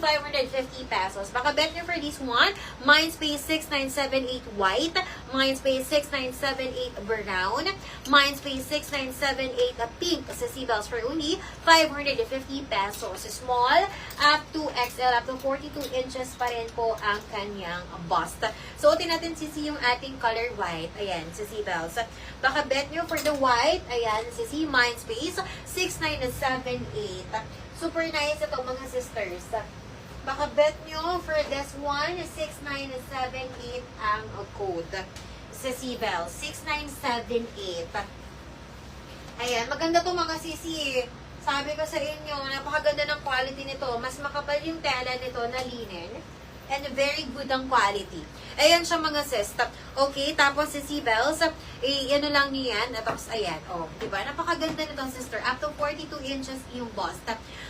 550 pesos. Baka bet nyo for this one, Mindspace 6978 white, Mindspace 6978 brown, Mindspace 6978 pink sa Seabells for only 550 pesos. Small up to XL, up to 42 inches pa rin po ang kanyang bust. Suotin natin sisi yung ating color white. Ayan, sa Seabells. Baka bet nyo for the white, ayan, sisi Mindspace 6978. Super nice ito mga sisters. Baka bet nyo for this one, 6978 ang code sa Seabells. 6978. Ayan, maganda to mga sisi. Sabi ko sa inyo, napakaganda ng quality nito. Mas makapal yung tela nito na linen. And very good ang quality. Ayan siya mga sis. Okay, tapos si Seabells, ano lang niyo yan. Tapos ayan, diba? Napakaganda nitong sister. Up to 42 inches yung bust.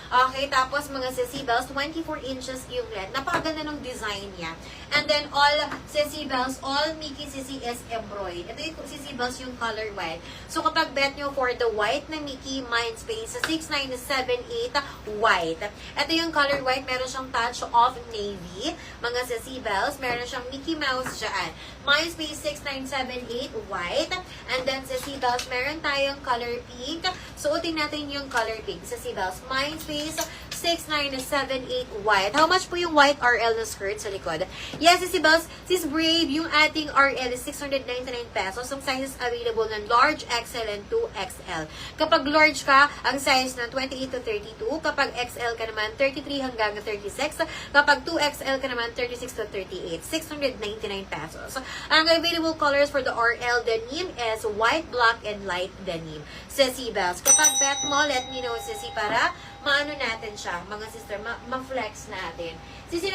Okay, tapos mga si Seabells, 24 inches yung length. Napakaganda ng design niya. And then all si Seabells, all Mickey Sisi is embroidered. Ito yung si Seabells yung color white. So kapag bet nyo for the white na Mickey Mindspace, 6978 white. Ito yung color white, meron siyang touch of navy. Mga sa Seabells, meron siyang Mickey Mouse dyan. Mindspace 6978 white. And then sa Seabells, meron tayong color pink. Suotin natin yung color pink sa Seabells. Mindspace 6978 white. How much po yung white RL na skirt sa likod? Yes, sa Seabells, sis Brave, yung ating RL is 699 pesos. Ang sizes available ng large, XL, and 2XL. Kapag large ka, ang size na 28 to 32. Kapag XL ka naman, 33 hanggang 36. Kapag 2XL ka naman, 36 to 38. 699 pesos. Ang available colors for the RL denim is white, black, and light denim. Sa Seabells. Kapag bet mo, let me know, sisi, para maano natin siya, mga sister, ma-flex natin. Sisi,